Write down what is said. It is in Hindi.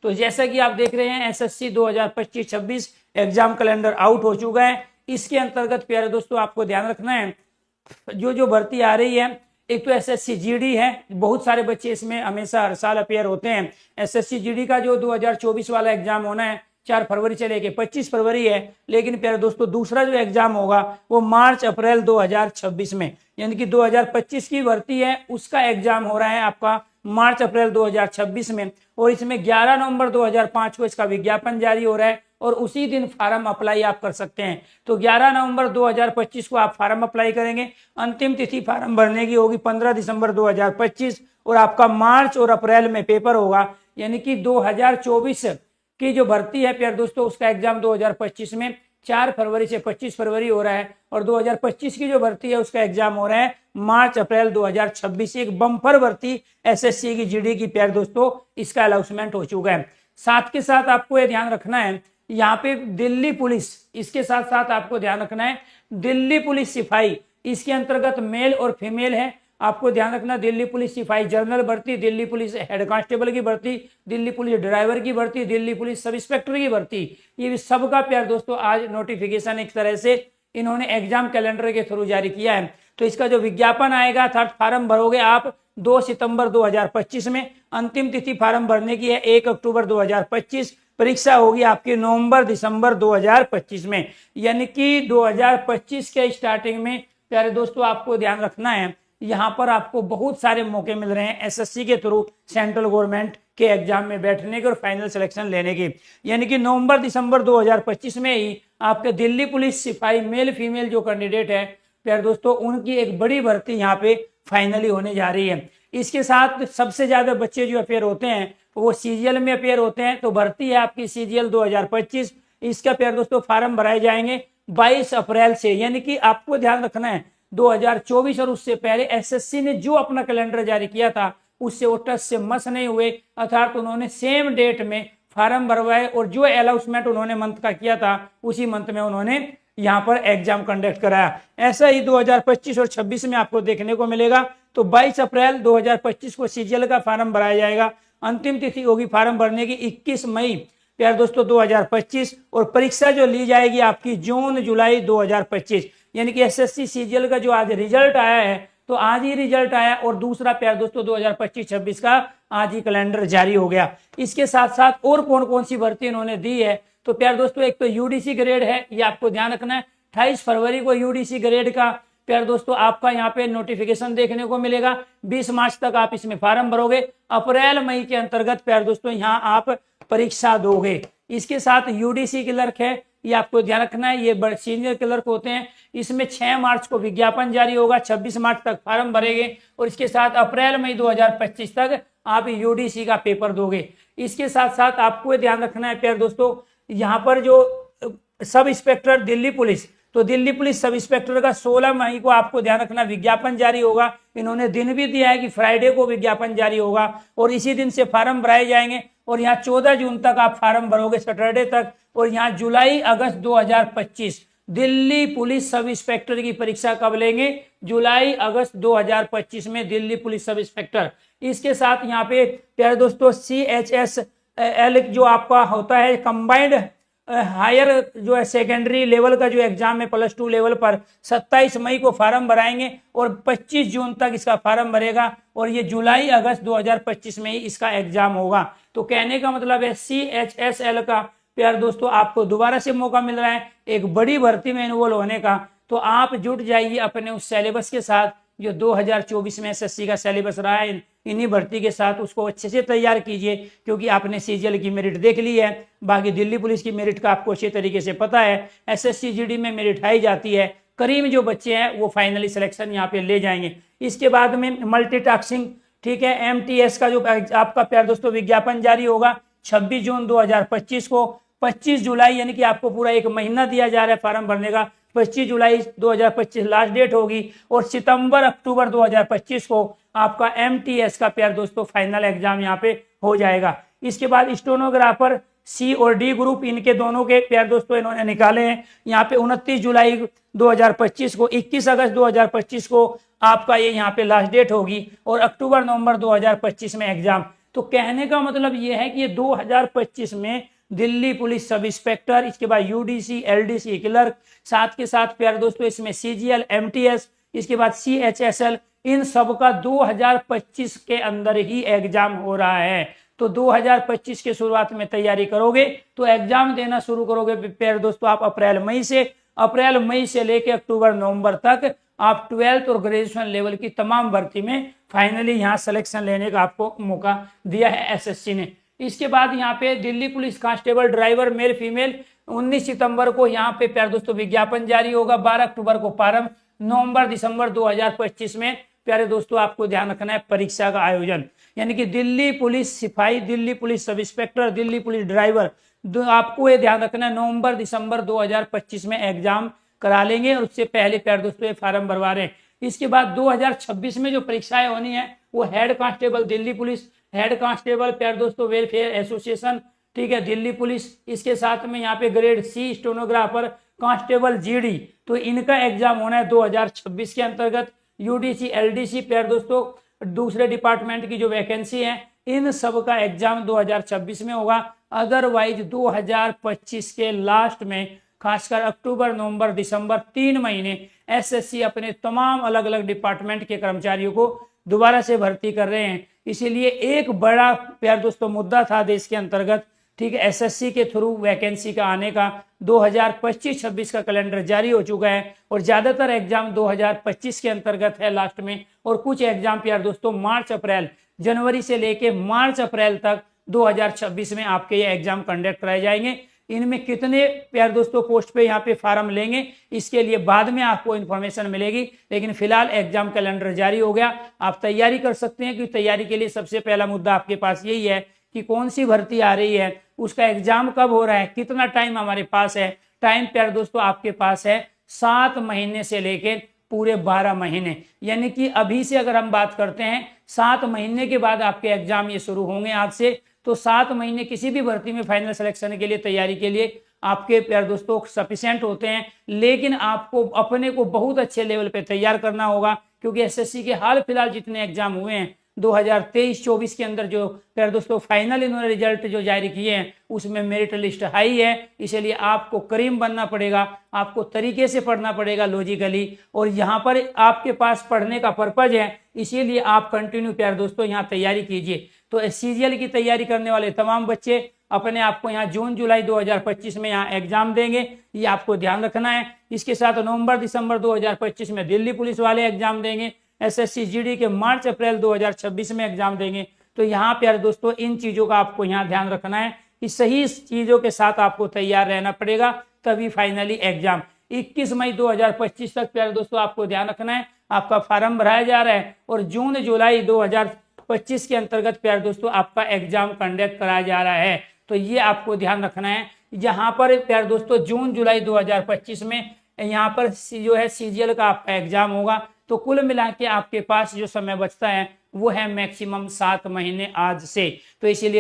तो जैसा कि आप देख रहे हैं एसएससी 2025-26 एग्जाम कैलेंडर आउट हो चुका है। इसके अंतर्गत प्यारे दोस्तों आपको ध्यान रखना है जो भर्ती आ रही है, एक तो एसएससी जीडी है, बहुत सारे बच्चे इसमें हमेशा हर साल अपेयर होते हैं। एसएससी जीडी का जो 2024 वाला एग्जाम होना है 4 फरवरी से लेके 25 फरवरी है, लेकिन प्यारे दोस्तों दूसरा जो एग्जाम होगा वो मार्च अप्रैल 2026 में, यानी कि 2025 की भर्ती है उसका एग्जाम हो रहा है आपका मार्च अप्रैल 2026 में। और इसमें 11 नवंबर 2005 को इसका विज्ञापन जारी हो रहा है और उसी दिन फार्म अप्लाई आप कर सकते हैं। तो 11 नवंबर 2025 को आप फार्म अप्लाई करेंगे। अंतिम तिथि फार्म भरने की होगी 15 दिसंबर 2025 और आपका मार्च और अप्रैल में पेपर होगा, यानी कि 2024 की जो भर्ती है प्यारे दोस्तों उसका एग्जाम 2025 में 4 फरवरी से 25 फरवरी हो रहा है और 2025 की जो भर्ती है उसका एग्जाम हो रहा है मार्च अप्रैल 2026। एक बम्पर भर्ती एसएससी की जीडी की प्यारे दोस्तों इसका अनाउंसमेंट हो चुका है। साथ के साथ आपको ये ध्यान रखना है यहाँ पे दिल्ली पुलिस, इसके साथ साथ आपको ध्यान रखना है दिल्ली पुलिस सिपाही, इसके अंतर्गत मेल और फीमेल है। आपको ध्यान रखना दिल्ली पुलिस सिपाही जनरल भर्ती, दिल्ली पुलिस हेड कांस्टेबल की भर्ती, दिल्ली पुलिस ड्राइवर की भर्ती, दिल्ली पुलिस सब इंस्पेक्टर की भर्ती, ये सबका प्यार दोस्तों आज नोटिफिकेशन एक तरह से इन्होंने एग्जाम कैलेंडर के थ्रू जारी किया है। तो इसका जो विज्ञापन आएगा अर्थात फार्म भरोगे आप 2 सितंबर 2025 में, अंतिम तिथि फार्म भरने की है 1 अक्टूबर 2025, परीक्षा होगी आपकी नवंबर दिसंबर 2025 में, यानी कि 2025 के स्टार्टिंग में प्यारे दोस्तों आपको ध्यान रखना है यहाँ पर आपको बहुत सारे मौके मिल रहे हैं एसएससी के थ्रू सेंट्रल गवर्नमेंट के एग्जाम में बैठने के और फाइनल सिलेक्शन लेने की, यानी कि नवंबर दिसंबर 2025 में ही आपके दिल्ली पुलिस सिपाही मेल फीमेल जो कैंडिडेट है प्यारे दोस्तों उनकी एक बड़ी भर्ती यहाँ पे फाइनली होने जा रही है। इसके साथ सबसे ज्यादा बच्चे जो अपेयर होते हैं वो सीजीएल में अपेयर होते हैं। तो भर्ती है आपकी सीजीएल 2025, इसका प्यारे दोस्तों फार्म भराए जाएंगे 22 अप्रैल से, यानी कि आपको ध्यान रखना है 2024 और उससे पहले एसएससी ने जो अपना कैलेंडर जारी किया था उससे वो टच से मस नहीं हुए, अर्थात उन्होंने सेम डेट में फार्म भरवाए और जो अनाउंसमेंट उन्होंने मंथ का किया था उसी मंथ में उन्होंने यहाँ पर एग्जाम कंडक्ट कराया। ऐसा ही 2025 और 26 में आपको देखने को मिलेगा। तो 22 अप्रैल 2025 को सीजीएल का फार्म भराया जाएगा, अंतिम तिथि होगी फार्म भरने की 21 मई प्यारे दोस्तों 2025 और परीक्षा जो ली जाएगी आपकी जून जुलाई 2025, यानी कि एसएससी सीजीएल का जो आज रिजल्ट आया है तो आज ही रिजल्ट आया और दूसरा प्यारे दोस्तों 2025-26 का आज ही कैलेंडर जारी हो गया। इसके साथ साथ और कौन कौन सी भर्ती इन्होंने दी है तो प्यारे दोस्तों एक तो यूडीसी ग्रेड है, ये आपको ध्यान रखना है 28 फरवरी को यूडीसी ग्रेड का प्यारे दोस्तों आपका यहाँ पे नोटिफिकेशन देखने को मिलेगा। 20 मार्च तक आप इसमें फार्म भरोगे, अप्रैल मई के अंतर्गत प्यारे दोस्तों यहाँ आप परीक्षा दोगे। इसके साथ यूडीसी क्लर्क है, ये आपको ध्यान रखना है, ये सीनियर क्लर्क होते हैं। इसमें 6 मार्च को विज्ञापन जारी होगा, 26 मार्च तक फार्म भरेंगे और इसके साथ अप्रैल मई 2025 तक आप यूडीसी का पेपर दोगे। इसके साथ साथ आपको ध्यान रखना है प्यारे दोस्तों यहाँ पर जो सब इंस्पेक्टर दिल्ली पुलिस, तो दिल्ली पुलिस सब इंस्पेक्टर का 16 मई को आपको ध्यान रखना विज्ञापन जारी होगा। इन्होंने दिन भी दिया है कि फ्राइडे को विज्ञापन जारी होगा और इसी दिन से फार्म भराए जाएंगे और यहाँ 14 जून तक आप फार्म भरोगे सैटरडे तक और यहाँ जुलाई अगस्त 2025 दिल्ली पुलिस सब इंस्पेक्टर की परीक्षा कब लेंगे, जुलाई अगस्त 2025 में दिल्ली पुलिस सब इंस्पेक्टर। इसके साथ यहाँ पे प्यारे दोस्तों CHSL जो आपका होता है कंबाइंड हायर जो है सेकेंडरी लेवल का जो एग्जाम है +2 लेवल पर 27 मई को फार्म भराएंगे और 25 जून तक इसका फार्म भरेगा और ये जुलाई अगस्त 2025 में ही इसका एग्जाम होगा। तो कहने का मतलब है CHSL का प्यार दोस्तों आपको दोबारा से मौका मिल रहा है एक बड़ी भर्ती में इन्वॉल्व होने का। तो आप जुट जाइए अपने उस सिलेबस के साथ जो 2024 में एसएससी का सिलेबस रहा है, इन्हीं भर्ती के साथ उसको अच्छे से तैयार कीजिए क्योंकि आपने सीजीएल की मेरिट देख ली है, बाकी दिल्ली पुलिस की मेरिट का आपको अच्छे तरीके से पता है। एसएससी जीडी में मेरिट आई जाती है, करीब जो बच्चे हैं वो फाइनली सिलेक्शन यहाँ पे ले जाएंगे। इसके बाद में मल्टीटास्किंग, ठीक है, एमटीएस का जो आपका प्यार दोस्तों विज्ञापन जारी होगा 26 जून 2025 को, 25 जुलाई यानी कि आपको पूरा एक महीना दिया जा रहा है फार्म भरने का, 25 जुलाई 2025 लास्ट डेट होगी और सितंबर अक्टूबर 2025 को आपका एमटीएस का प्यार दोस्तों फाइनल एग्जाम यहाँ पे हो जाएगा। इसके बाद स्टेनोग्राफर सी और डी ग्रुप, इनके दोनों के प्यार दोस्तों इन्होंने निकाले हैं यहाँ पे 29 जुलाई 2025 को, 21 अगस्त 2025 को आपका ये यहाँ पे लास्ट डेट होगी और अक्टूबर नवंबर 2025 में एग्जाम। तो कहने का मतलब ये है कि ये 2025 में दिल्ली पुलिस सब इंस्पेक्टर, इसके बाद यूडीसी, एलडीसी क्लर्क, साथ के साथ प्यारे दोस्तों इसमें सीजीएल, एमटीएस, इसके बाद सीएचएसएल, इन सब का 2025 के अंदर ही एग्जाम हो रहा है। तो 2025 के शुरुआत में तैयारी करोगे तो एग्जाम देना शुरू करोगे प्यारे दोस्तों आप अप्रैल मई से लेके अक्टूबर नवंबर तक आप 12th और ग्रेजुएशन लेवल की तमाम भर्ती में फाइनली यहाँ सिलेक्शन लेने का आपको मौका दिया है एसएससी ने। इसके बाद यहाँ पे Delhi police constable driver male female 19 सितंबर को यहाँ पे प्यारे दोस्तों विज्ञापन जारी होगा। 12 अक्टूबर को प्रारंभ, नवंबर दिसंबर 2025 में प्यारे दोस्तों आपको ध्यान रखना है परीक्षा का आयोजन। यानी कि दिल्ली पुलिस सिपाही, Delhi police sub inspector, Delhi police driver, आपको ये ध्यान रखना है नवंबर दिसंबर 2025 में एग्जाम करा लेंगे और उससे पहले प्यारे दोस्तों ये फार्म भरवा रहे हैं। इसके बाद 2026 में जो परीक्षाएं होनी है वो head constable Delhi police, head constable प्यारे दोस्तों वेलफेयर एसोसिएशन, ठीक है, दिल्ली पुलिस, इसके साथ में यहाँ पे grade C stenographer constable GD, तो इनका एग्जाम होना है 2026 के अंतर्गत। यूडीसी, एलडीसी प्यारे दोस्तों दूसरे डिपार्टमेंट की जो वैकेंसी है इन सब का एग्जाम 2026 में होगा। अदरवाइज 2025 के लास्ट में खासकर अक्टूबर नवंबर दिसंबर 3 महीने एसएससी अपने तमाम अलग अलग डिपार्टमेंट के कर्मचारियों को दोबारा से भर्ती कर रहे हैं। इसीलिए एक बड़ा प्यार दोस्तों मुद्दा था देश के अंतर्गत, ठीक है, एसएससी के थ्रू वैकेंसी का आने का। 2025-26 का कैलेंडर जारी हो चुका है और ज्यादातर एग्जाम 2025 के अंतर्गत है लास्ट में, और कुछ एग्जाम प्यार दोस्तों मार्च अप्रैल, जनवरी से लेके मार्च अप्रैल तक 2026 में आपके ये एग्जाम कंडक्ट कराए जाएंगे। इनमें कितने प्यार दोस्तों पोस्ट पे यहाँ पे फार्म लेंगे इसके लिए बाद में आपको इन्फॉर्मेशन मिलेगी, लेकिन फिलहाल एग्जाम कैलेंडर जारी हो गया, आप तैयारी कर सकते हैं। कि तैयारी के लिए सबसे पहला मुद्दा आपके पास यही है कि कौन सी भर्ती आ रही है, उसका एग्जाम कब हो रहा है, कितना टाइम हमारे पास है। टाइम प्यार दोस्तों आपके पास है 7 महीने से लेके पूरे 12 महीने, यानी कि अभी से अगर हम बात करते हैं 7 महीने के बाद आपके एग्जाम ये शुरू होंगे आज से। तो 7 महीने किसी भी भर्ती में फाइनल सिलेक्शन के लिए तैयारी के लिए आपके प्यार दोस्तों सफिशिएंट होते हैं, लेकिन आपको अपने को बहुत अच्छे लेवल पे तैयार करना होगा, क्योंकि एसएससी के हाल फिलहाल जितने एग्जाम हुए हैं 2023-24 के अंदर जो प्यार दोस्तों फाइनल इन्होंने रिजल्ट जो जारी किए हैं उसमें मेरिट लिस्ट हाई है। इसलिए आपको करीम बनना पड़ेगा, आपको तरीके से पढ़ना पड़ेगा लॉजिकली, और यहाँ पर आपके पास पढ़ने का पर्पज है, इसीलिए आप कंटिन्यू प्यार दोस्तों यहाँ तैयारी कीजिए। तो सीजीएल की तैयारी करने वाले तमाम बच्चे अपने आप को यहाँ जून जुलाई 2025 में यहाँ एग्जाम देंगे, ये आपको ध्यान रखना है। इसके साथ नवंबर दिसंबर 2025 में दिल्ली पुलिस वाले एग्जाम देंगे, एसएससी जीडी के मार्च अप्रैल 2026 में एग्जाम देंगे। तो यहाँ प्यारे दोस्तों इन चीजों का आपको यहाँ ध्यान रखना है कि सही चीजों के साथ आपको तैयार रहना पड़ेगा, तभी फाइनली एग्जाम 21 मई 2025 तक प्यारे दोस्तों आपको ध्यान रखना है आपका फार्म भराया जा रहा है, और जून जुलाई 2025 के अंतर्गत प्यारे दोस्तों आपका एग्जाम कंडक्ट कराया जा रहा है। तो ये आपको ध्यान रखना है। यहाँ पर प्यारे दोस्तों जून जुलाई 2025 में यहाँ पर जो है सीजीएल का आपका एग्जाम होगा। तो कुल मिला के आपके पास जो समय बचता है वो है मैक्सिमम 7 महीने आज से। तो इसीलिए